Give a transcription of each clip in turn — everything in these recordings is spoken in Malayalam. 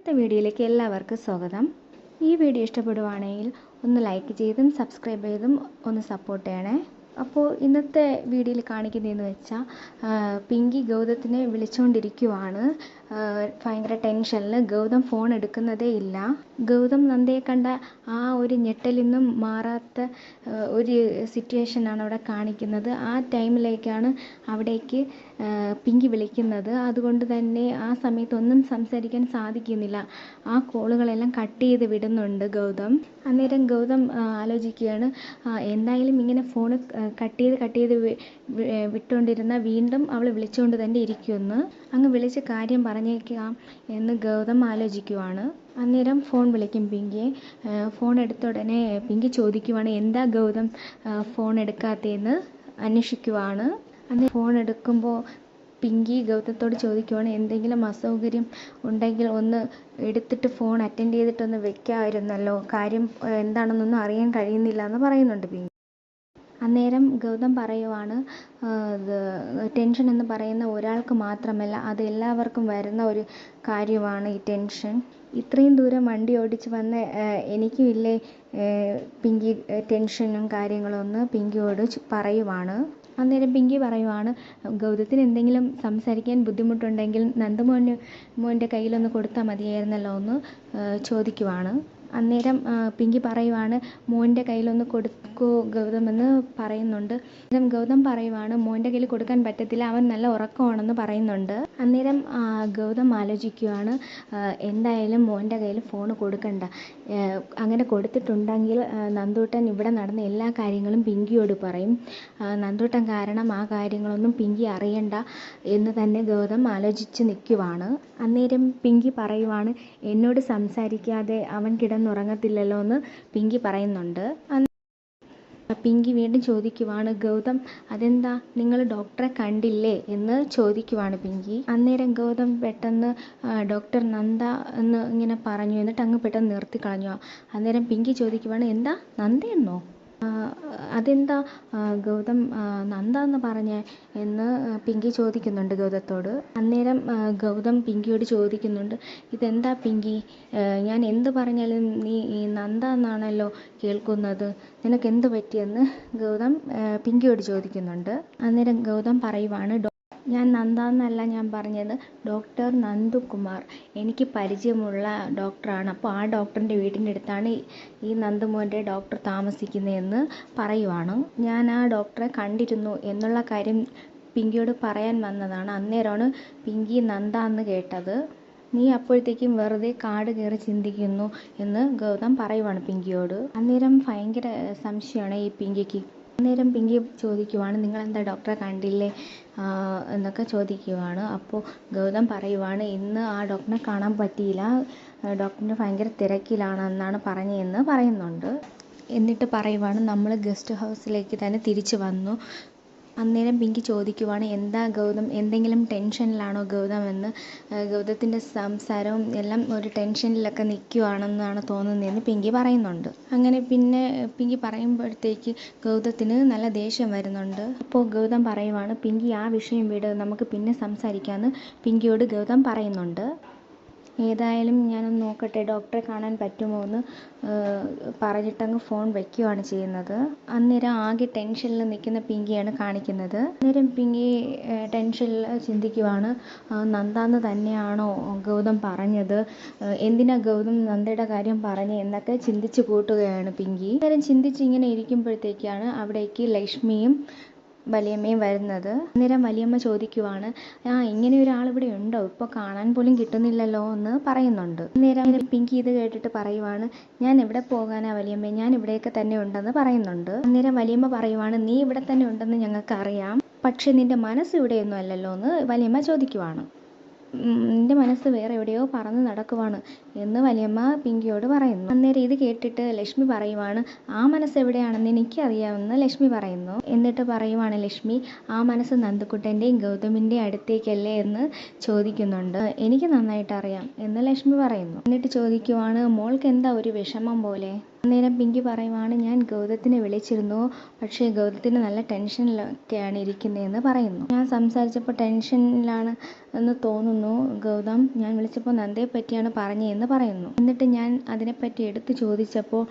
ഇന്നത്തെ വീഡിയോയിലേക്ക് എല്ലാവർക്കും സ്വാഗതം. ഈ വീഡിയോ ഇഷ്ടപ്പെടുവാണെങ്കിൽ ഒന്ന് ലൈക്ക് ചെയ്തും സബ്സ്ക്രൈബ് ചെയ്തും ഒന്ന് സപ്പോർട്ട് ചെയ്യണേ. അപ്പോൾ ഇന്നത്തെ വീഡിയോയിൽ കാണിക്കുന്നതെന്ന് വെച്ചാൽ പിങ്കി ഗൗതത്തിനെ വിളിച്ചുകൊണ്ടിരിക്കുവാണ്. ഭയങ്കര ടെൻഷനിൽ ഗൗതം ഫോൺ എടുക്കുന്നതേ ഇല്ല. ഗൗതം നന്ദയെ കണ്ട ആ ഒരു ഞെട്ടലിൽ നിന്നും മാറാത്ത ഒരു സിറ്റുവേഷനാണ് അവിടെ കാണിക്കുന്നത്. ആ ടൈമിലേക്കാണ് അവിടേക്ക് പിങ്കി വിളിക്കുന്നത്. അതുകൊണ്ട് തന്നെ ആ സമയത്തൊന്നും സംസാരിക്കാൻ സാധിക്കുന്നില്ല. ആ കോളുകളെല്ലാം കട്ട് ചെയ്ത് വിടുന്നുണ്ട് ഗൗതം. അന്നേരം ഗൗതം ആലോചിക്കുകയാണ്, എന്തായാലും ഇങ്ങനെ ഫോൺ കട്ട് ചെയ്ത് വിട്ടുകൊണ്ടിരുന്ന വീണ്ടും അവൾ വിളിച്ചുകൊണ്ട് തന്നെ ഇരിക്കുമെന്ന്, അങ്ങ് വിളിച്ച് കാര്യം പറഞ്ഞേക്കാം എന്ന് ഗൗതം ആലോചിക്കുവാണ്. അന്നേരം ഫോൺ വിളിക്കും പിങ്കിയെ. ഫോൺ എടുത്ത ഉടനെ പിങ്കി ചോദിക്കുവാണ്, എന്താ ഗൗതം ഫോൺ എടുക്കാത്തതെന്ന് അന്വേഷിക്കുവാണ്. അന്ന് ഫോൺ എടുക്കുമ്പോൾ പിങ്കി ഗൗതത്തോട് ചോദിക്കുവാണ്, എന്തെങ്കിലും അസൗകര്യം ഉണ്ടെങ്കിൽ ഒന്ന് എടുത്തിട്ട് ഫോൺ അറ്റൻഡ് ചെയ്തിട്ടൊന്ന് വെക്കാമായിരുന്നല്ലോ, കാര്യം എന്താണെന്നൊന്നും അറിയാൻ കഴിയുന്നില്ല എന്ന് പറയുന്നുണ്ട് പിങ്കി. അന്നേരം ഗൗതം പറയുവാണ്, ടെൻഷൻ എന്ന് പറയുന്ന ഒരാൾക്ക് മാത്രമല്ല, അത് എല്ലാവർക്കും വരുന്ന ഒരു കാര്യമാണ് ഈ ടെൻഷൻ. ഇത്രയും ദൂരം വണ്ടി ഓടിച്ച് വന്ന എനിക്കും ഇല്ലേ പിങ്കി ടെൻഷനും കാര്യങ്ങളും ഒന്ന് പിങ്കിയോട് പറയുവാണ്. അന്നേരം പിങ്കി പറയുവാണ്, ഗൗതത്തിന് എന്തെങ്കിലും സംസാരിക്കാൻ ബുദ്ധിമുട്ടുണ്ടെങ്കിൽ മോൻ്റെ കയ്യിലൊന്ന് കൊടുത്താൽ മതിയായിരുന്നല്ലോ എന്ന് ചോദിക്കുവാണ്. അന്നേരം പിങ്കി പറയുവാണ്, മോൻ്റെ കയ്യിലൊന്ന് കൊടുക്കൂ ഗൗതം എന്ന് പറയുന്നുണ്ട്. അന്നേരം ഗൗതം പറയുവാണ്, മോൻ്റെ കയ്യിൽ കൊടുക്കാൻ പറ്റത്തില്ല, അവൻ നല്ല ഉറക്കമാണെന്ന് പറയുന്നുണ്ട്. അന്നേരം ഗൗതം ആലോചിക്കുവാണ്, എന്തായാലും മോൻ്റെ കയ്യിൽ ഫോൺ കൊടുക്കണ്ട, അങ്ങനെ കൊടുത്തിട്ടുണ്ടെങ്കിൽ നന്ദൂട്ടൻ ഇവിടെ നടന്ന എല്ലാ കാര്യങ്ങളും പിങ്കിയോട് പറയും, നന്ദൂട്ടൻ കാരണം ആ കാര്യങ്ങളൊന്നും പിങ്കി അറിയണ്ട എന്ന് തന്നെ ഗൗതം ആലോചിച്ച് നിൽക്കുവാണ്. അന്നേരം പിങ്കി പറയുവാണ്, എന്നോട് സംസാരിക്കാതെ അവൻ കിടന്നുറങ്ങത്തില്ലല്ലോ എന്ന് പിങ്കി പറയുന്നുണ്ട്. പിങ്കി വീണ്ടും ചോദിക്കുവാണ്, ഗൗതം അതെന്താ നിങ്ങൾ ഡോക്ടറെ കണ്ടില്ലേ എന്ന് ചോദിക്കുവാണ് പിങ്കി. അന്നേരം ഗൗതം പെട്ടെന്ന് ഡോക്ടർ നന്ദ എന്ന് ഇങ്ങനെ പറഞ്ഞു, എന്നിട്ട് അങ്ങ് പെട്ടെന്ന് നിർത്തി കളഞ്ഞു. അന്നേരം പിങ്കി ചോദിക്കുവാണ്, എന്താ നന്ദയെന്നോ, അതെന്താ ഗൗതം നന്ദ എന്ന് പറഞ്ഞേ എന്ന് പിങ്കി ചോദിക്കുന്നുണ്ട് ഗൗതത്തോട്. അന്നേരം ഗൗതം പിങ്കിയോട് ചോദിക്കുന്നുണ്ട്, ഇതെന്താ പിങ്കി, ഞാൻ എന്ത് പറഞ്ഞാലും നീ നന്ദ എന്നാണല്ലോ കേൾക്കുന്നത്, നിനക്ക് എന്ത് പറ്റിയെന്ന് ഗൗതം പിങ്കിയോട് ചോദിക്കുന്നുണ്ട്. അന്നേരം ഗൗതം പറയുവാണ്, ഞാൻ നന്ദ എന്നല്ല ഞാൻ പറഞ്ഞത്, ഡോക്ടർ നന്ദകുമാർ എനിക്ക് പരിചയമുള്ള ഡോക്ടറാണ്, അപ്പോൾ ആ ഡോക്ടറിൻ്റെ വീടിൻ്റെ അടുത്താണ് ഈ നന്ദുമോൻ്റെ ഡോക്ടർ താമസിക്കുന്നതെന്ന് പറയുവാണ്. ഞാൻ ആ ഡോക്ടറെ കണ്ടിരുന്നു എന്നുള്ള കാര്യം പിങ്കിയോട് പറയാൻ വന്നതാണ്. അന്നേരമാണ് പിങ്കി നന്ദ എന്ന് കേട്ടത്. നീ അപ്പോഴത്തേക്കും വെറുതെ കാട് കയറി ചിന്തിക്കുന്നു എന്ന് ഗൗതം പറയുവാണ് പിങ്കിയോട്. അന്നേരം ഭയങ്കര സംശയമാണ് ഈ പിങ്കിക്ക്. അന്നേരം പിങ്കി ചോദിക്കുവാണ്, നിങ്ങളെന്താ ഡോക്ടറെ കണ്ടില്ലേ എന്നൊക്കെ ചോദിക്കുവാണ്. അപ്പോൾ ഗൗതം പറയുവാണ്, ഇന്ന് ആ ഡോക്ടറെ കാണാൻ പറ്റിയില്ല, ഡോക്ടറിന് ഭയങ്കര തിരക്കിലാണെന്നാണ് പറഞ്ഞതെന്ന് പറയുന്നുണ്ട്. എന്നിട്ട് പറയുവാണ്, നമ്മൾ ഗസ്റ്റ് ഹൗസിലേക്ക് തന്നെ തിരിച്ചു വന്നു. അന്നേരം പിങ്കി ചോദിക്കുവാണ്, എന്താ ഗൗതം എന്തെങ്കിലും ടെൻഷനിലാണോ ഗൗതം എന്ന്, ഗൗതത്തിൻ്റെ സംസാരവും എല്ലാം ഒരു ടെൻഷനിലൊക്കെ നിൽക്കുവാണെന്നാണ് തോന്നുന്നതെന്ന് പിങ്കി പറയുന്നുണ്ട്. അങ്ങനെ പിന്നെ പിങ്കി പറയുമ്പോഴത്തേക്ക് ഗൗതത്തിന് നല്ല ദേഷ്യം വരുന്നുണ്ട്. അപ്പോൾ ഗൗതം പറയുവാണ്, പിങ്കി ആ വിഷയം വിട്, നമുക്ക് പിന്നെ സംസാരിക്കാമെന്ന് പിങ്കിയോട് ഗൗതം പറയുന്നുണ്ട്. ഏതായാലും ഞാനൊന്ന് നോക്കട്ടെ ഡോക്ടറെ കാണാൻ പറ്റുമോ എന്ന് പറഞ്ഞിട്ടങ്ങ് ഫോൺ വയ്ക്കുകയാണ് ചെയ്യുന്നത്. അന്നേരം ആകെ ടെൻഷനിൽ നിൽക്കുന്ന പിങ്കിയാണ് കാണിക്കുന്നത്. അന്നേരം പിങ്കി ടെൻഷനിൽ ചിന്തിക്കുവാണ്, നന്ദാന്ന് തന്നെയാണോ ഗൗതം പറഞ്ഞത്, എന്തിനാ ഗൗതം നന്ദയുടെ കാര്യം പറഞ്ഞത് എന്നൊക്കെ ചിന്തിച്ച് കൂട്ടുകയാണ് പിങ്കി. അന്നേരം ചിന്തിച്ച് ഇങ്ങനെ ഇരിക്കുമ്പോഴത്തേക്കാണ് അവിടേക്ക് ലക്ഷ്മിയും വലിയമ്മയും വരുന്നത്. അന്നേരം വലിയമ്മ ചോദിക്കുവാണ്, ഇങ്ങനെ ഒരാൾ ഇവിടെ ഉണ്ടോ, ഇപ്പോൾ കാണാൻ പോലും കിട്ടുന്നില്ലല്ലോ എന്ന് പറയുന്നുണ്ട്. അന്നേരം പിങ്കി ഇത് കേട്ടിട്ട് പറയുവാണ്, ഞാൻ എവിടെ പോകാനാ വലിയമ്മ, ഞാൻ ഇവിടെയൊക്കെ തന്നെ ഉണ്ടെന്ന് പറയുന്നുണ്ട്. അന്നേരം വലിയമ്മ പറയുവാണ്, നീ ഇവിടെ തന്നെ ഉണ്ടെന്ന് ഞങ്ങൾക്ക് അറിയാം, പക്ഷെ നിന്റെ മനസ്സ് ഇവിടെയൊന്നും അല്ലല്ലോ എന്ന് വലിയമ്മ ചോദിക്കുവാണ്. നിന്റെ മനസ്സ് വേറെ എവിടെയോ പറന്ന് നടക്കുവാണ് എന്ന് വലിയമ്മ പിങ്കിയോട് പറയുന്നു. അന്നേരം ഇത് കേട്ടിട്ട് ലക്ഷ്മി പറയുവാണ്, ആ മനസ്സ് എവിടെയാണെന്ന് എനിക്കറിയാമെന്ന് ലക്ഷ്മി പറയുന്നു. എന്നിട്ട് പറയുവാണ് ലക്ഷ്മി, ആ മനസ്സ് നന്ദുക്കുട്ടൻ്റെയും ഗൗതമിൻ്റെയും അടുത്തേക്കല്ലേ എന്ന് ചോദിക്കുന്നുണ്ട്. എനിക്ക് നന്നായിട്ട് അറിയാം എന്ന് ലക്ഷ്മി പറയുന്നു. എന്നിട്ട് ചോദിക്കുവാണ്, മോൾക്ക് എന്താ ഒരു വിഷമം പോലെ. അന്നേരം പിങ്കി പറയുവാണ്, ഞാൻ ഗൗതത്തിനെ വിളിച്ചിരുന്നു, പക്ഷേ ഗൗതത്തിന് നല്ല ടെൻഷനിലൊക്കെയാണ് ഇരിക്കുന്നതെന്ന് പറയുന്നു. ഞാൻ സംസാരിച്ചപ്പോൾ ടെൻഷനിലാണ് എന്ന് തോന്നുന്നു ഗൗതം, ഞാൻ വിളിച്ചപ്പോൾ നന്ദയെ പറ്റിയാണ് പറഞ്ഞതെന്ന് പറയുന്നു. എന്നിട്ട് ഞാൻ അതിനെപ്പറ്റി എടുത്തു ചോദിച്ചപ്പോൾ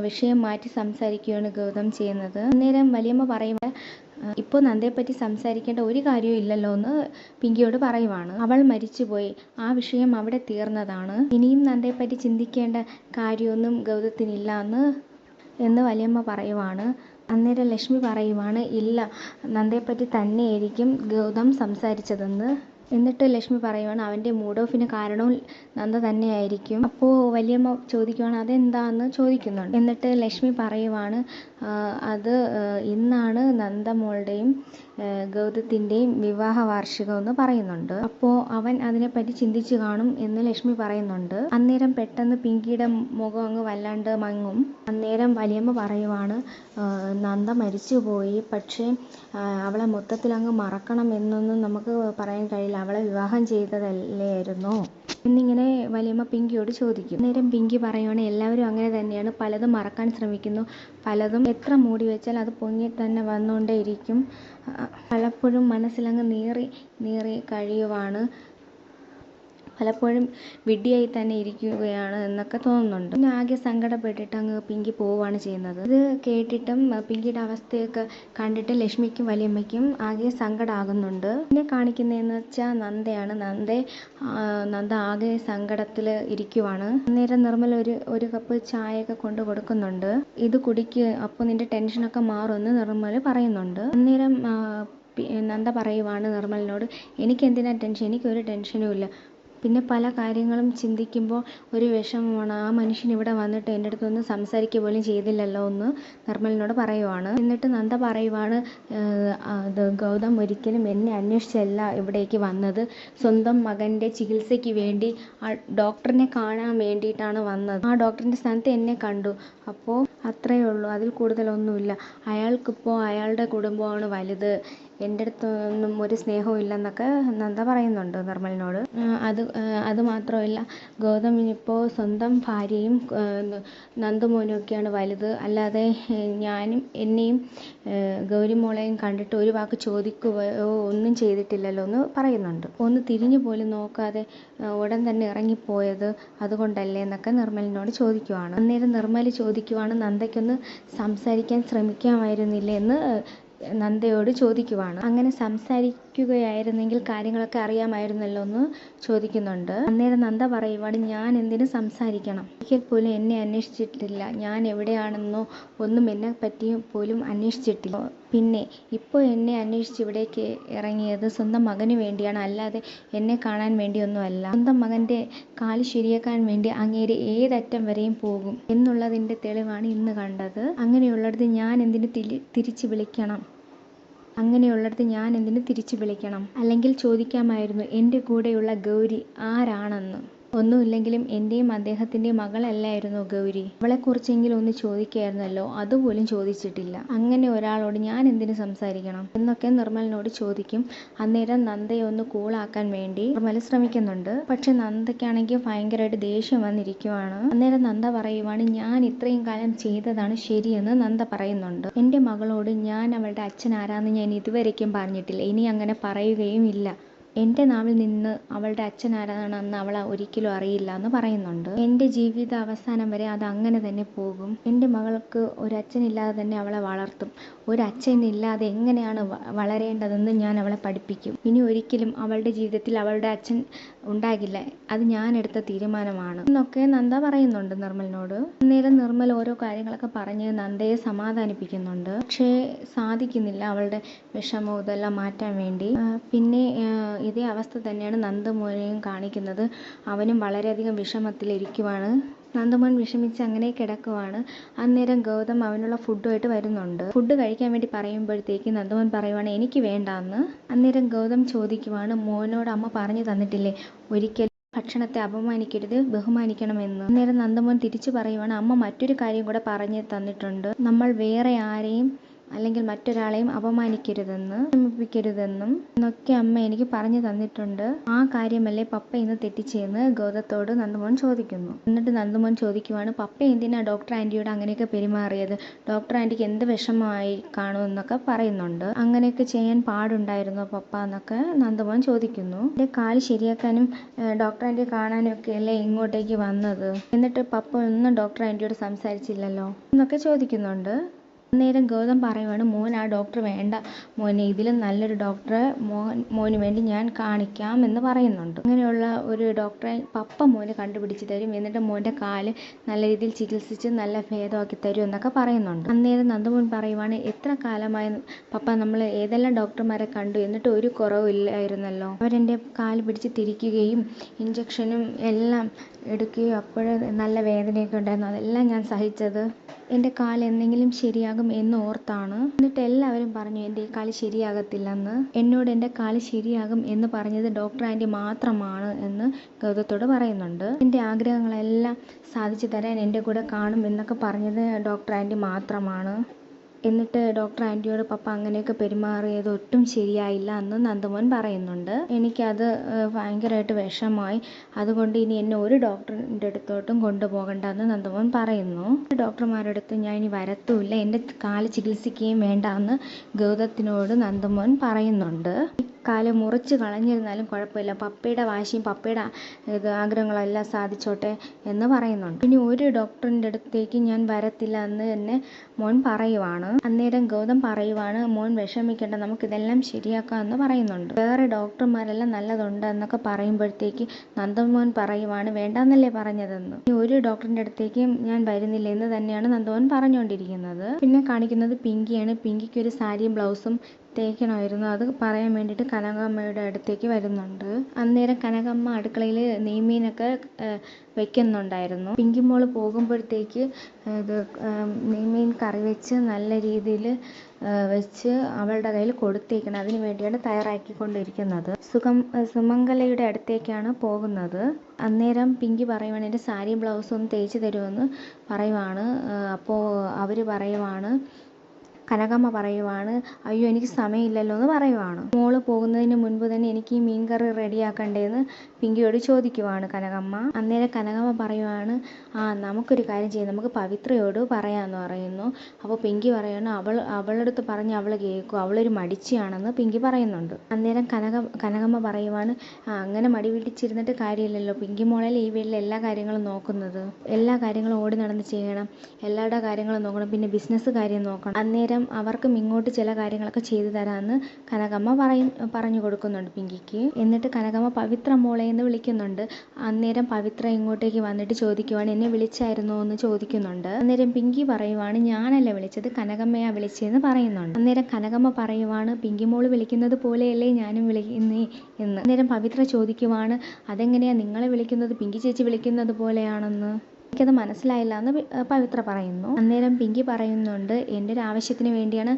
വിഷയം മാറ്റി സംസാരിക്കുകയാണ് ഗൗതം ചെയ്യുന്നത്. അന്നേരം വലിയമ്മ പറയുമ്പോൾ ഇപ്പോൾ നന്ദയെപ്പറ്റി സംസാരിക്കേണ്ട ഒരു കാര്യവും ഇല്ലല്ലോ എന്ന് പിങ്കിയോട് പറയുവാണ്. അവൾ മരിച്ചുപോയി, ആ വിഷയം അവിടെ തീർന്നതാണ്, ഇനിയും നന്ദയെപ്പറ്റി ചിന്തിക്കേണ്ട കാര്യമൊന്നും ഗൗതത്തിനില്ല എന്ന് വലിയമ്മ പറയുവാണ്. അന്നേരം ലക്ഷ്മി പറയുവാണ്, ഇല്ല, നന്ദയെപ്പറ്റി തന്നെയായിരിക്കും ഗൗതം സംസാരിച്ചതെന്ന്. എന്നിട്ട് ലക്ഷ്മി പറയുവാണ്, അവൻ്റെ മൂഡ് ഓഫിന് കാരണവും നന്ദ തന്നെയായിരിക്കും. അപ്പോൾ വലിയമ്മ ചോദിക്കുവാണ്, അതെന്താന്ന് ചോദിക്കുന്നുണ്ട്. എന്നിട്ട് ലക്ഷ്മി പറയുവാണ്, അത് ഇന്നാണ് നന്ദമോളുടെയും ഗൗതത്തിൻ്റെയും വിവാഹ വാർഷികം എന്ന് പറയുന്നുണ്ട്. അപ്പോൾ അവൻ അതിനെപ്പറ്റി ചിന്തിച്ചു കാണും എന്ന് ലക്ഷ്മി പറയുന്നുണ്ട്. അന്നേരം പെട്ടെന്ന് പിങ്കിയുടെ മുഖം അങ്ങ് വല്ലാണ്ട് മങ്ങും. അന്നേരം വലിയമ്മ പറയുവാണ്, നന്ദ മരിച്ചുപോയി, പക്ഷേ അവളെ മൊത്തത്തിൽ അങ്ങ് മറക്കണം എന്നൊന്നും നമുക്ക് പറയാൻ കഴിയില്ല, അവളെ വിവാഹം ചെയ്തതല്ലായിരുന്നോ എന്നിങ്ങനെ വലിയമ്മ പിങ്കിയോട് ചോദിക്കും. അന്നേരം പിങ്കി പറയുവാണ്, എല്ലാവരും അങ്ങനെ തന്നെയാണ്, പലതും മറക്കാൻ ശ്രമിക്കുന്നു, പലതും എത്ര മൂടി വെച്ചാൽ അത് പൊങ്ങി തന്നെ വന്നുകൊണ്ടേയിരിക്കും, പലപ്പോഴും മനസ്സിലങ്ങ് നീറി കഴിയുവാണ്, പലപ്പോഴും വിഡ്ഢിയായി തന്നെ ഇരിക്കുകയാണ് എന്നൊക്കെ തോന്നുന്നുണ്ട്. പിന്നെ ആകെ സങ്കടപ്പെട്ടിട്ട് അങ്ങ് പിങ്കി പോവുകയാണ് ചെയ്യുന്നത്. ഇത് കേട്ടിട്ടും പിങ്കിയുടെ അവസ്ഥയൊക്കെ കണ്ടിട്ട് ലക്ഷ്മിക്കും വലിയമ്മയ്ക്കും ആകെ സങ്കടമാകുന്നുണ്ട്. പിന്നെ കാണിക്കുന്നതെന്ന് വെച്ചാൽ നന്ദയാണ്. നന്ദ ആകെ സങ്കടത്തിൽ ഇരിക്കുവാണ്. അന്നേരം നിർമ്മൽ ഒരു കപ്പ് ചായയൊക്കെ കൊണ്ട് കൊടുക്കുന്നുണ്ട്. ഇത് കുടിക്ക്, അപ്പോൾ നിന്റെ ടെൻഷനൊക്കെ മാറുമെന്ന് നിർമ്മൽ പറയുന്നുണ്ട്. അന്നേരം നന്ദ പറയുവാണ് നിർമ്മലിനോട്, എനിക്കെന്തിനാ ടെൻഷൻ, എനിക്കൊരു ടെൻഷനും ഇല്ല, പിന്നെ പല കാര്യങ്ങളും ചിന്തിക്കുമ്പോൾ ഒരു വിഷമമാണ്, ആ മനുഷ്യൻ ഇവിടെ വന്നിട്ട് എൻ്റെ അടുത്തൊന്നും സംസാരിക്കുക പോലും ചെയ്തില്ലല്ലോ എന്ന് നിർമ്മലിനോട് പറയുവാണ്. എന്നിട്ട് നന്ദ പറയുവാണ്, ഗൗതം ഒരിക്കലും എന്നെ അന്വേഷിച്ചല്ല ഇവിടേക്ക് വന്നത്, സ്വന്തം മകൻ്റെ ചികിത്സയ്ക്ക് വേണ്ടി ആ ഡോക്ടറിനെ കാണാൻ വേണ്ടിയിട്ടാണ് വന്നത്, ആ ഡോക്ടറിൻ്റെ സ്ഥാനത്ത് എന്നെ കണ്ടു, അപ്പോൾ അത്രയേ ഉള്ളൂ, അതിൽ കൂടുതലൊന്നുമില്ല, അയാൾക്കിപ്പോൾ അയാളുടെ കുടുംബമാണ് വലുത്, എൻ്റെ അടുത്തൊന്നും ഒരു സ്നേഹവും ഇല്ലെന്നൊക്കെ നന്ദ പറയുന്നുണ്ട് നിർമ്മലിനോട്. അത് മാത്രമല്ല, ഗൗതമിനിപ്പോൾ സ്വന്തം ഭാര്യയും നന്ദുമോനും ഒക്കെയാണ് വലുത്, അല്ലാതെ എന്നെയും ഗൗരിമോളെയും കണ്ടിട്ട് ഒരു വാക്ക് ചോദിക്കുകയോ ഒന്നും ചെയ്തിട്ടില്ലല്ലോ എന്ന് പറയുന്നുണ്ട്. ഒന്ന് തിരിഞ്ഞു പോലും നോക്കാതെ ഉടൻ തന്നെ ഇറങ്ങിപ്പോയത് അതുകൊണ്ടല്ലേ എന്നൊക്കെ നിർമ്മലിനോട് ചോദിക്കുവാണ്. അന്നേരം നിർമ്മൽ ചോദിക്കുവാണ്, നന്ദയ്ക്കൊന്ന് സംസാരിക്കാൻ ശ്രമിക്കാമായിരുന്നില്ലേ എന്ന് നന്ദയോട് ചോദിക്കുവാണ്. അങ്ങനെ സംസാരിക്കുകയായിരുന്നെങ്കിൽ കാര്യങ്ങളൊക്കെ അറിയാമായിരുന്നല്ലോ എന്ന് ചോദിക്കുന്നുണ്ട്. അന്നേരം നന്ദ പറയുവാണ്, ഞാൻ എന്തിനു സംസാരിക്കണം, ഒരിക്കൽ പോലും എന്നെ അന്വേഷിച്ചിട്ടില്ല, ഞാൻ എവിടെയാണെന്നോ ഒന്നും എന്നെ പറ്റി പോലും അന്വേഷിച്ചിട്ടില്ല, പിന്നെ ഇപ്പോൾ എന്നെ അന്വേഷിച്ച് ഇവിടേക്ക് ഇറങ്ങിയത് സ്വന്തം മകന് വേണ്ടിയാണ്, അല്ലാതെ എന്നെ കാണാൻ വേണ്ടിയൊന്നുമല്ല, സ്വന്തം മകൻ്റെ കാല് ശരിയാക്കാൻ വേണ്ടി അങ്ങേര് ഏതറ്റം വരെയും പോകും എന്നുള്ളതിൻ്റെ തെളിവാണ് ഇന്ന് കണ്ടത്. അങ്ങനെയുള്ളിടത്ത് ഞാൻ എന്തിനു തിരിച്ചു വിളിക്കണം, അല്ലെങ്കിൽ ചോദിക്കാമായിരുന്നു എൻ്റെ കൂടെയുള്ള ഗൗരി ആരാണെന്ന്. ഒന്നുമില്ലെങ്കിലും എൻ്റെയും അദ്ദേഹത്തിൻ്റെയും മകളല്ലായിരുന്നോ ഗൗരി, അവളെക്കുറിച്ചെങ്കിലും ഒന്ന് ചോദിക്കായിരുന്നല്ലോ, അതുപോലും ചോദിച്ചിട്ടില്ല, അങ്ങനെ ഒരാളോട് ഞാൻ എന്തിനു സംസാരിക്കണം എന്നൊക്കെ നിർമ്മലിനോട് ചോദിക്കും. അന്നേരം നന്ദയെ ഒന്ന് കൂളാക്കാൻ വേണ്ടി നിർമ്മൽ ശ്രമിക്കുന്നുണ്ട്. പക്ഷെ നന്ദയ്ക്കാണെങ്കിൽ ഭയങ്കരമായിട്ട് ദേഷ്യം വന്നിരിക്കുവാണ്. അന്നേരം നന്ദ പറയുവാണ്, ഞാൻ ഇത്രയും കാലം ചെയ്തതാണ് ശരിയെന്ന് നന്ദ പറയുന്നുണ്ട്. എൻ്റെ മകളോട് ഞാൻ അവളുടെ അച്ഛൻ ആരാന്ന് ഞാൻ ഇതുവരേക്കും പറഞ്ഞിട്ടില്ല, ഇനി അങ്ങനെ പറയുകയും ഇല്ല, എൻ്റെ നാവിൽ നിന്ന് അവളുടെ അച്ഛൻ ആരാണെന്ന് അവൾ ഒരിക്കലും അറിയില്ല എന്ന് പറയുന്നുണ്ട്. എൻ്റെ ജീവിത അവസാനം വരെ അത് അങ്ങനെ തന്നെ പോകും, എൻ്റെ മകൾക്ക് ഒരച്ഛനില്ലാതെ തന്നെ അവളെ വളർത്തും, ഒരച്ഛനില്ലാതെ എങ്ങനെയാണ് വളരേണ്ടതെന്ന് ഞാൻ അവളെ പഠിപ്പിക്കും, ഇനി ഒരിക്കലും അവളുടെ ജീവിതത്തിൽ അവളുടെ അച്ഛൻ ഉണ്ടാകില്ല, അത് ഞാൻ എടുത്ത തീരുമാനമാണ് എന്നൊക്കെ നന്ദ പറയുന്നുണ്ട് നിർമ്മലിനോട്. അന്നേരം നിർമ്മൽ ഓരോ കാര്യങ്ങളൊക്കെ പറഞ്ഞ് നന്ദയെ സമാധാനിപ്പിക്കുന്നുണ്ട്. പക്ഷേ സാധിക്കുന്നില്ല അവളുടെ വിഷമവും ഇതെല്ലാം മാറ്റാൻ വേണ്ടി. പിന്നെ ഇതേ അവസ്ഥ തന്നെയാണ് നന്ദമോനെയും കാണിക്കുന്നത്. അവനും വളരെയധികം വിഷമത്തിലിരിക്കുവാണ്. നന്ദമോൻ വിഷമിച്ച് അങ്ങനെ കിടക്കുവാണ്. അന്നേരം ഗൗതം അവനുള്ള ഫുഡുമായിട്ട് വരുന്നുണ്ട്. ഫുഡ് കഴിക്കാൻ വേണ്ടി പറയുമ്പോഴത്തേക്ക് നന്ദമോൻ പറയുവാണ്, എനിക്ക് വേണ്ടാന്ന്. അന്നേരം ഗൗതം ചോദിക്കുവാണ്, മോനോട് അമ്മ പറഞ്ഞു തന്നിട്ടില്ലേ ഒരിക്കലും ഭക്ഷണത്തെ അപമാനിക്കരുത്, ബഹുമാനിക്കണമെന്ന്. അന്നേരം നന്ദമോൻ തിരിച്ചു പറയുവാണ്, അമ്മ മറ്റൊരു കാര്യം കൂടെ പറഞ്ഞു തന്നിട്ടുണ്ട്, നമ്മൾ വേറെ ആരെയും അല്ലെങ്കിൽ മറ്റൊരാളെയും അപമാനിക്കരുതെന്ന്, വിഷമിപ്പിക്കരുതെന്നും എന്നൊക്കെ അമ്മ എനിക്ക് പറഞ്ഞു തന്നിട്ടുണ്ട്. ആ കാര്യമല്ലേ പപ്പ ഇന്ന് തെറ്റിച്ചെന്ന് ഗൗതത്തോട് നന്ദുമോൻ ചോദിക്കുന്നു. എന്നിട്ട് നന്ദുമോൻ ചോദിക്കുവാണ്, പപ്പ എന്തിനാ ഡോക്ടർ ആൻറ്റിയോട് അങ്ങനെയൊക്കെ പെരുമാറിയത്? ഡോക്ടർ ആൻറ്റിക്ക് എന്ത് വിഷമമായി കാണുമെന്നൊക്കെ പറയുന്നുണ്ട്. അങ്ങനെയൊക്കെ ചെയ്യാൻ പാടുണ്ടായിരുന്നോ പപ്പ എന്നൊക്കെ നന്ദുമോൻ ചോദിക്കുന്നു. എൻ്റെ കാല് ശരിയാക്കാനും ഡോക്ടർ ആൻറ്റിയെ കാണാനും ഒക്കെ അല്ലേ ഇങ്ങോട്ടേക്ക് വന്നത്, എന്നിട്ട് പപ്പ ഒന്നും ഡോക്ടർ ആൻറ്റിയോട് സംസാരിച്ചില്ലല്ലോ എന്നൊക്കെ ചോദിക്കുന്നുണ്ട്. അന്നേരം ഗൗതം പറയുവാണ്, മോൻ ആ ഡോക്ടർ വേണ്ട മോനെ, ഇതിലും നല്ലൊരു ഡോക്ടറെ മോന് വേണ്ടി ഞാൻ കാണിക്കാം എന്ന് പറയുന്നുണ്ട്. അങ്ങനെയുള്ള ഒരു ഡോക്ടറെ പപ്പ മോന് കണ്ടുപിടിച്ച് തരും, എന്നിട്ട് മോൻ്റെ കാല് നല്ല രീതിയിൽ ചികിത്സിച്ച് നല്ല ഭേദമാക്കി തരും എന്നൊക്കെ പറയുന്നുണ്ട്. അന്നേരം നന്ദുമോൻ പറയുവാണ്, എത്ര കാലമായി പപ്പ നമ്മൾ ഏതെല്ലാം ഡോക്ടർമാരെ കണ്ടു, എന്നിട്ട് ഒരു കുറവും ഇല്ലായിരുന്നല്ലോ. അവരെൻ്റെ കാല് പിടിച്ച് തിരിക്കുകയും ഇഞ്ചക്ഷനും എല്ലാം എടുക്കുകയും അപ്പോഴേ നല്ല വേദനയൊക്കെ ഉണ്ടായിരുന്നു. അതെല്ലാം ഞാൻ സഹിച്ചത് എൻ്റെ കാല് എന്തെങ്കിലും ശരിയാകും എന്ന് ഓർത്താണ്. എന്നിട്ട് എല്ലാവരും പറഞ്ഞു എൻ്റെ ഈ കാല് ശരിയാകത്തില്ലെന്ന്. എന്നോട് എൻ്റെ കാല് ശരിയാകും എന്ന് പറഞ്ഞത് ഡോക്ടർ ആൻറ്റി മാത്രമാണ് എന്ന് ഗൗതത്തോട് പറയുന്നുണ്ട്. എൻ്റെ ആഗ്രഹങ്ങളെല്ലാം സാധിച്ചു തരാൻ എൻ്റെ കൂടെ കാണും എന്നൊക്കെ പറഞ്ഞത് ഡോക്ടർ ആൻറ്റി മാത്രമാണ്. എന്നിട്ട് ഡോക്ടർ ആൻറ്റിയോട് പപ്പ അങ്ങനെയൊക്കെ പെരുമാറിയത് ഒട്ടും ശരിയായില്ല എന്ന് നന്ദുമോൻ പറയുന്നുണ്ട്. എനിക്കത് ഭയങ്കരമായിട്ട് വിഷമമായി. അതുകൊണ്ട് ഇനി എന്നെ ഒരു ഡോക്ടറിൻ്റെ അടുത്തോട്ടും കൊണ്ടുപോകണ്ട എന്ന് നന്ദുമോൻ പറയുന്നു. ഡോക്ടർമാരുടെ അടുത്ത് ഞാൻ ഇനി വരത്തുമില്ല, എൻ്റെ കാല് ചികിത്സിക്കുകയും വേണ്ട എന്ന് ഗൗതത്തിനോട് നന്ദുമോൻ പറയുന്നുണ്ട്. കാല് മുറിച്ച് കളഞ്ഞിരുന്നാലും കുഴപ്പമില്ല, പപ്പയുടെ വാശിയും പപ്പയുടെ ആഗ്രഹങ്ങളെല്ലാം സാധിച്ചോട്ടെ എന്ന് പറയുന്നുണ്ട്. ഇനി ഒരു ഡോക്ടറിൻ്റെ അടുത്തേക്ക് ഞാൻ വരത്തില്ല എന്ന് തന്നെ മോൻ പറയുവാണ്. അന്നേരം ഗൗതം പറയുവാണ്, മോൻ വിഷമിക്കേണ്ട, നമുക്കിതെല്ലാം ശരിയാക്കാം എന്ന് പറയുന്നുണ്ട്. വേറെ ഡോക്ടർമാരെല്ലാം നല്ലതുണ്ട് എന്നൊക്കെ പറയുമ്പോഴത്തേക്ക് നന്ദമോൻ പറയുവാണ്, വേണ്ടാന്നല്ലേ പറഞ്ഞതെന്ന്. ഇനി ഒരു ഡോക്ടറിൻ്റെ അടുത്തേക്ക് ഞാൻ വരുന്നില്ല എന്ന് തന്നെയാണ് നന്ദമോൻ പറഞ്ഞുകൊണ്ടിരിക്കുന്നത്. പിന്നെ കാണിക്കുന്നത് പിങ്കിയാണ്. പിങ്കിക്ക് ഒരു സാരിയും ബ്ലൗസും തേക്കണമായിരുന്നു. അത് പറയാൻ വേണ്ടിയിട്ട് കനകമ്മയുടെ അടുത്തേക്ക് വരുന്നുണ്ട്. അന്നേരം കനകമ്മ അടുക്കളയിൽ നെയ്മീനൊക്കെ വെക്കുന്നുണ്ടായിരുന്നു. പിങ്കി മോള് പോകുമ്പോഴത്തേക്ക് ഇത് നെയ്മീൻ കറി വെച്ച് നല്ല രീതിയിൽ വെച്ച് അവളുടെ കയ്യിൽ കൊടുത്തേക്കണം. അതിന് വേണ്ടിയാണ് തയ്യാറാക്കിക്കൊണ്ടിരിക്കുന്നത്. സുമംഗലയുടെ അടുത്തേക്കാണ് പോകുന്നത്. അന്നേരം പിങ്കി പറയുവാണ്, എൻ്റെ സാരിയും ബ്ലൗസും ഒന്ന് തേച്ച് തരുമെന്ന് പറയുവാണ്. അപ്പോൾ അവർ പറയുവാണ്, കനകമ്മ പറയുവാണ്, അയ്യോ എനിക്ക് സമയമില്ലല്ലോ എന്ന് പറയുവാണ്. മോള് പോകുന്നതിന് മുൻപ് തന്നെ എനിക്ക് ഈ മീൻ കറി റെഡിയാക്കണ്ടേന്ന് പിങ്കിയോട് ചോദിക്കുവാണ് കനകമ്മ. അന്നേരം കനകമ്മ പറയുവാണ്, നമുക്കൊരു കാര്യം ചെയ്യാം, നമുക്ക് പവിത്രയോട് പറയാമെന്ന് പറയുന്നു. അപ്പോൾ പിങ്കി പറയുന്നു, അവളുടെ അടുത്ത് പറഞ്ഞ് അവൾ കേൾക്കും, അവളൊരു മടിച്ചിയാണെന്ന് പിങ്കി പറയുന്നുണ്ട്. അന്നേരം കനകമ്മ പറയുവാണ്, അങ്ങനെ മടി പിടിച്ചിരുന്നിട്ട് കാര്യമില്ലല്ലോ, പിങ്കി മോളല്ലേ ഈ വീട്ടിലെ എല്ലാ കാര്യങ്ങളും നോക്കുന്നത്, എല്ലാ കാര്യങ്ങളും ഓടി നടന്ന് ചെയ്യണം, എല്ലാവരുടെ കാര്യങ്ങളും നോക്കണം, പിന്നെ ബിസിനസ് കാര്യം നോക്കണം. അന്നേരം അവർക്കും ഇങ്ങോട്ട് ചില കാര്യങ്ങളൊക്കെ ചെയ്തു തരാമെന്ന് കനകമ്മ പറഞ്ഞു കൊടുക്കുന്നുണ്ട് പിങ്കിക്ക്. എന്നിട്ട് കനകമ്മ പവിത്ര മോളെ എന്ന് വിളിക്കുന്നുണ്ട്. അന്നേരം പവിത്ര ഇങ്ങോട്ടേക്ക് വന്നിട്ട് ചോദിക്കുവാണ്, എന്നെ വിളിച്ചായിരുന്നോ എന്ന് ചോദിക്കുന്നുണ്ട്. അന്നേരം പിങ്കി പറയുവാണ്, ഞാനല്ല വിളിച്ചത്, കനകമ്മയാ വിളിച്ചതെന്ന് പറയുന്നുണ്ട്. അന്നേരം കനകമ്മ പറയുവാണ്, പിങ്കി മോള് വിളിക്കുന്നത് പോലെയല്ലേ ഞാനും വിളിക്കുന്നേ എന്ന്. അന്നേരം പവിത്ര ചോദിക്കുവാണ്, അതെങ്ങനെയാ നിങ്ങളെ വിളിക്കുന്നത് പിങ്കി ചേച്ചി വിളിക്കുന്നത് പോലെയാണെന്ന്? എനിക്കത് മനസ്സിലായില്ല എന്ന് പവിത്ര പറയുന്നു. അന്നേരം പിങ്കി പറയുന്നുണ്ട്, എൻ്റെ ഒരു ആവശ്യത്തിന് വേണ്ടിയാണ്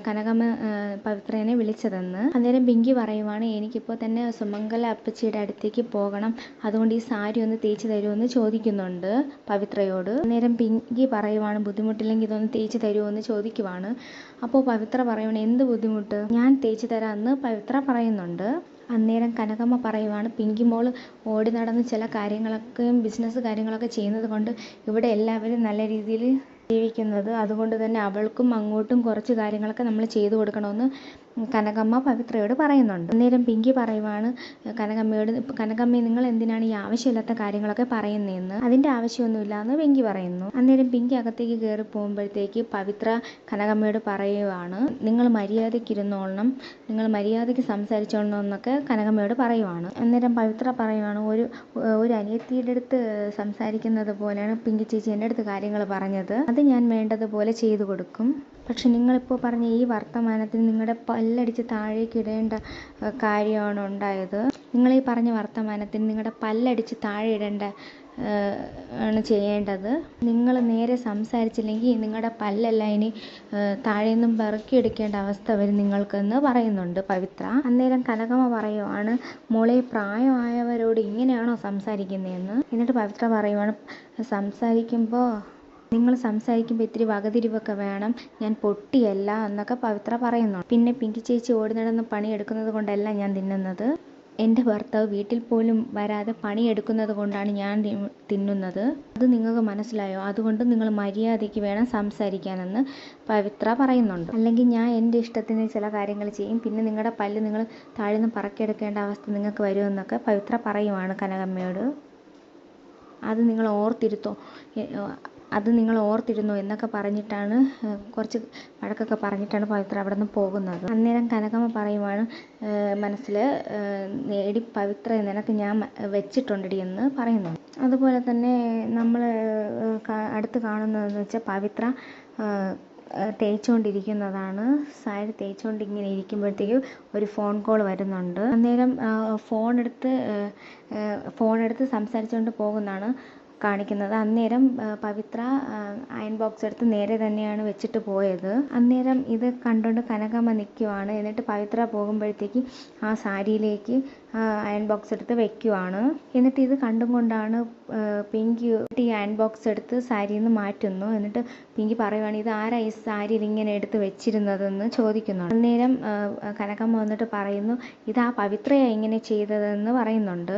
കനകമ്മ പവിത്രനെ വിളിച്ചതെന്ന്. അന്നേരം പിങ്കി പറയുവാണ്, എനിക്കിപ്പോൾ തന്നെ സുമംഗല അപ്പച്ചിയുടെ അടുത്തേക്ക് പോകണം, അതുകൊണ്ട് ഈ സാരി ഒന്ന് തേച്ച് തരുമെന്ന് ചോദിക്കുന്നുണ്ട് പവിത്രയോട്. അന്നേരം പിങ്കി പറയുവാണ്, ബുദ്ധിമുട്ടില്ലെങ്കിൽ ഇതൊന്ന് തേച്ച് തരുമെന്ന് ചോദിക്കുവാണ്. അപ്പോൾ പവിത്ര പറയുവാണ്, എന്ത് ബുദ്ധിമുട്ട്, ഞാൻ തേച്ച് തരാമെന്ന് പവിത്ര പറയുന്നുണ്ട്. അന്നേരം കനകമ്മ പറയുവാണ്, പിങ്കി മോള് ഓടി നടന്ന് ചില കാര്യങ്ങളൊക്കെ ബിസിനസ് കാര്യങ്ങളൊക്കെ ചെയ്യുന്നത് കൊണ്ട് ഇവിടെ എല്ലാവരും നല്ല രീതിയിൽ ജീവിക്കുന്നത്, അതുകൊണ്ട് തന്നെ അവൾക്കും അങ്ങോട്ടും കുറച്ച് കാര്യങ്ങളൊക്കെ നമ്മൾ ചെയ്തു കൊടുക്കണമെന്ന് കനകമ്മ പവിത്രയോട് പറയുന്നുണ്ട്. അന്നേരം പിങ്കി പറയുവാണ് കനകമ്മയോട്, കനകമ്മ നിങ്ങൾ എന്തിനാണ് ഈ ആവശ്യമില്ലാത്ത കാര്യങ്ങളൊക്കെ പറയുന്നതെന്ന്? അതിൻ്റെ ആവശ്യമൊന്നുമില്ല എന്ന് പിങ്കി പറയുന്നു. അന്നേരം പിങ്കി അകത്തേക്ക് കയറി പോകുമ്പോഴത്തേക്ക് പവിത്ര കനകമ്മയോട് പറയുവാണ്, നിങ്ങൾ മര്യാദയ്ക്ക് ഇരുന്നോളണം, നിങ്ങൾ മര്യാദയ്ക്ക് സംസാരിച്ചോളണം എന്നൊക്കെ കനകമ്മയോട് പറയുവാണ്. അന്നേരം പവിത്ര പറയുവാണ്, ഒരു അനിയത്തിയുടെ അടുത്ത് സംസാരിക്കുന്നത് പോലെയാണ് പിങ്കി ചേച്ചി എൻ്റെ അടുത്ത് കാര്യങ്ങൾ പറഞ്ഞത്, അത് ഞാൻ വേണ്ടതുപോലെ ചെയ്തു കൊടുക്കും. പക്ഷെ നിങ്ങളിപ്പോൾ പറഞ്ഞ ഈ വർത്തമാനത്തിന് നിങ്ങളുടെ പല്ലടിച്ച് താഴേക്ക് ഇടേണ്ട കാര്യമാണ് ഉണ്ടായത്. നിങ്ങൾ ഈ പറഞ്ഞ വർത്തമാനത്തിന് നിങ്ങളുടെ പല്ലടിച്ച് താഴെ ഇടേണ്ട ആണ് ചെയ്യേണ്ടത്. നിങ്ങൾ നേരെ സംസാരിച്ചില്ലെങ്കിൽ നിങ്ങളുടെ പല്ലെല്ലാം ഇനി താഴെ നിന്നും പെറുക്കിയെടുക്കേണ്ട അവസ്ഥ വരും നിങ്ങൾക്കെന്ന് പറയുന്നുണ്ട് പവിത്ര. അന്നേരം കനകമ്മ പറയുവാണ്, മോളെ പ്രായമായവരോട് ഇങ്ങനെയാണോ സംസാരിക്കുന്നതെന്ന്. എന്നിട്ട് പവിത്ര പറയുവാണ്, സംസാരിക്കുമ്പോൾ നിങ്ങൾ സംസാരിക്കുമ്പോൾ ഇത്തിരി വകതിരിവൊക്കെ വേണം, ഞാൻ പൊട്ടിയല്ല എന്നൊക്കെ പവിത്ര പറയുന്നു. പിന്നെ പിങ്കി ചേച്ചി ഓടി നടന്ന് പണിയെടുക്കുന്നത് കൊണ്ടല്ല ഞാൻ തിന്നുന്നത്, എൻ്റെ ഭർത്താവ് വീട്ടിൽ പോലും വരാതെ പണിയെടുക്കുന്നത് കൊണ്ടാണ് ഞാൻ തിന്നുന്നത്. അത് നിങ്ങൾക്ക് മനസ്സിലായോ? അതുകൊണ്ട് നിങ്ങൾ മര്യാദയ്ക്ക് വേണം സംസാരിക്കാനെന്ന് പവിത്ര പറയുന്നുണ്ട്. അല്ലെങ്കിൽ ഞാൻ എൻ്റെ ഇഷ്ടത്തിന് ചില കാര്യങ്ങൾ ചെയ്യും, പിന്നെ നിങ്ങളുടെ പല്ല് നിങ്ങൾ താഴെ നിന്ന് പറക്കിയെടുക്കേണ്ട അവസ്ഥ നിങ്ങൾക്ക് വരുമെന്നൊക്കെ പവിത്ര പറയുവാണ് കനകമ്മയോട്. അത് നിങ്ങൾ ഓർത്തിരുന്നോ എന്നൊക്കെ പറഞ്ഞിട്ടാണ് കുറച്ച് വഴക്കൊക്കെ പറഞ്ഞിട്ടാണ് പവിത്ര അവിടെ നിന്ന് പോകുന്നത്. അന്നേരം കനകമ്മ പറയുവാണ്, മനസ്സിൽ എടി പവിത്ര നിനക്ക് ഞാൻ വെച്ചിട്ടുണ്ടെടി എന്ന് പറയുന്നു. അതുപോലെ തന്നെ നമ്മൾ അടുത്ത് കാണുന്നതെന്ന് വെച്ചാൽ പവിത്ര തേച്ചുകൊണ്ടിരിക്കുന്നതാണ്. സാരി തേച്ചുകൊണ്ട് ഇങ്ങനെ ഇരിക്കുമ്പോഴത്തേക്കും ഒരു ഫോൺ കോൾ വരുന്നുണ്ട്. അന്നേരം ഫോണെടുത്ത് സംസാരിച്ചുകൊണ്ട് പോകുന്നതാണ് കാണിക്കുന്നത്. അന്നേരം പവിത്ര അയൺ ബോക്സ് എടുത്ത് നേരെ തന്നെയാണ് വെച്ചിട്ട് പോയത്. അന്നേരം ഇത് കണ്ടുകൊണ്ട് കനകമ്മ നിൽക്കുവാണ്. എന്നിട്ട് പവിത്ര പോകുമ്പോഴത്തേക്ക് ആ സാരിയിലേക്ക് അയൺ ബോക്സ് എടുത്ത് വെക്കുവാണ്. എന്നിട്ട് ഇത് കണ്ടും കൊണ്ടാണ് പിങ്കി ഈ അയൺ ബോക്സ് എടുത്ത് സാരിയിൽ നിന്ന് മാറ്റുന്നു. എന്നിട്ട് പിങ്കി പറയുവാണ്, ഇത് ആരാ ഈ സാരിയിൽ ഇങ്ങനെ എടുത്ത് വെച്ചിരുന്നതെന്ന് ചോദിക്കുന്നുണ്ട്. അന്നേരം കനകമ്മ വന്നിട്ട് പറയുന്നു, ഇത് ആ പവിത്രയാണ് ഇങ്ങനെ ചെയ്തതെന്ന് പറയുന്നുണ്ട്.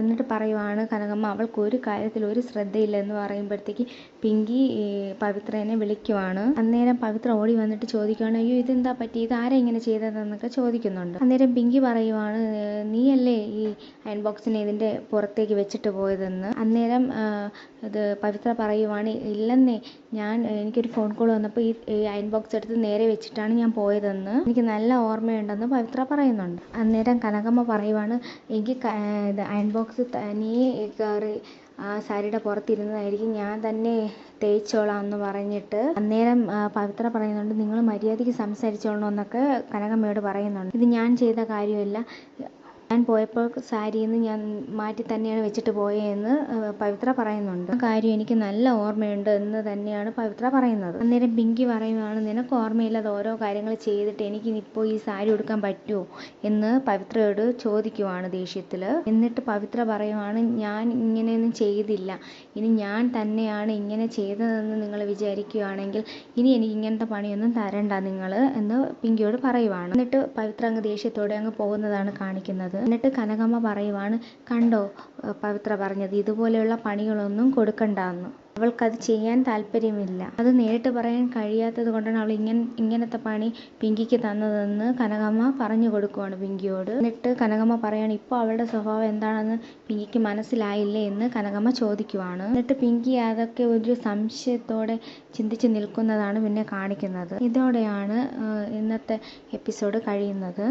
എന്നിട്ട് പറയുവാണ് കനകമ്മ, അവൾക്ക് ഒരു കാര്യത്തിൽ ഒരു ശ്രദ്ധയില്ല എന്ന് പറയുമ്പോഴത്തേക്ക് പിങ്കി പവിത്രനെ വിളിക്കുവാണ്. അന്നേരം പവിത്ര ഓടി വന്നിട്ട് ചോദിക്കുവാണ്, അയ്യോ ഇതെന്താ പറ്റി, ഇത് ആരാ ഇങ്ങനെ ചെയ്തതെന്നൊക്കെ ചോദിക്കുന്നുണ്ട്. അന്നേരം പിങ്കി പറയുവാണ്, നീയല്ലേ ഈ അയൺ ബോക്സിനെ ഇതിൻ്റെ പുറത്തേക്ക് വെച്ചിട്ട് പോയതെന്ന്. അന്നേരം ഇത് പവിത്ര പറയുവാണ്, ഇല്ലെന്നേ, എനിക്കൊരു ഫോൺ കോൾ വന്നപ്പോൾ ഈ അയൺ ബോക്സ് എടുത്ത് നേരെ വെച്ചിട്ടാണ് ഞാൻ പോയതെന്ന് എനിക്ക് നല്ല ഓർമ്മയുണ്ടെന്ന് പവിത്ര പറയുന്നുണ്ട്. അന്നേരം കനകമ്മ പറയുവാണ്, എനിക്ക് ഇത് അയൺ ബോക്സ് നീ കയറി ആ സാരിയുടെ പുറത്തിരുന്നതായിരിക്കും, ഞാൻ തന്നെ തേച്ചോളാം എന്ന് പറഞ്ഞിട്ട് അന്നേരം പവിത്ര പറയുന്നുണ്ട്, നിങ്ങൾ മര്യാദയ്ക്ക് സംസാരിച്ചോളണം എന്നൊക്കെ കനകമ്മയോട് പറയുന്നുണ്ട്. ഇത് ഞാൻ ചെയ്ത കാര്യമല്ല, ഞാൻ പോയപ്പോൾ സാരിയിൽ നിന്ന് ഞാൻ മാറ്റി തന്നെയാണ് വെച്ചിട്ട് പോയതെന്ന് പവിത്ര പറയുന്നുണ്ട്. ആ കാര്യം എനിക്ക് നല്ല ഓർമ്മയുണ്ട് എന്ന് തന്നെയാണ് പവിത്ര പറയുന്നത്. അന്നേരം പിങ്കി പറയുവാണ്, നിനക്ക് ഓർമ്മയില്ലാതെ ഓരോ കാര്യങ്ങൾ ചെയ്തിട്ട് എനിക്ക് ഇപ്പോൾ ഈ സാരി ഉടുക്കാൻ പറ്റുമോ എന്ന് പവിത്രയോട് ചോദിക്കുവാണ് ദേഷ്യത്തിൽ. എന്നിട്ട് പവിത്ര പറയുവാണ്, ഞാൻ ഇങ്ങനെയൊന്നും ചെയ്തില്ല, ഇനി ഞാൻ തന്നെയാണ് ഇങ്ങനെ ചെയ്തതെന്ന് നിങ്ങൾ വിചാരിക്കുകയാണെങ്കിൽ ഇനി എനിക്ക് ഇങ്ങനത്തെ പണിയൊന്നും തരണ്ട നിങ്ങൾ എന്ന് പിങ്കിയോട് പറയുവാണ്. എന്നിട്ട് പവിത്ര അങ്ങ് ദേഷ്യത്തോടെ അങ്ങ് പോകുന്നതാണ് കാണിക്കുന്നത്. എന്നിട്ട് കനകമ്മ പറയുവാണ്, കണ്ടോ പവിത്ര പറഞ്ഞത്, ഇതുപോലെയുള്ള പണികളൊന്നും കൊടുക്കണ്ടെന്ന്. അവൾക്കത് ചെയ്യാൻ താല്പര്യമില്ല, അത് നേരിട്ട് പറയാൻ കഴിയാത്തത് കൊണ്ടാണ് അവൾ ഇങ്ങനത്തെ പണി പിങ്കിക്ക് തന്നതെന്ന് കനകമ്മ പറഞ്ഞു കൊടുക്കുവാണ് പിങ്കിയോട്. എന്നിട്ട് കനകമ്മ പറയാണ്, ഇപ്പോൾ അവളുടെ സ്വഭാവം എന്താണെന്ന് പിങ്കിക്ക് മനസ്സിലായില്ലേ എന്ന് കനകമ്മ ചോദിക്കുവാണ്. എന്നിട്ട് പിങ്കി അതൊക്കെ ഒരു സംശയത്തോടെ ചിന്തിച്ച് നിൽക്കുന്നതാണ് പിന്നെ കാണിക്കുന്നത്. ഇതോടെയാണ് ഇന്നത്തെ എപ്പിസോഡ് കഴിയുന്നത്.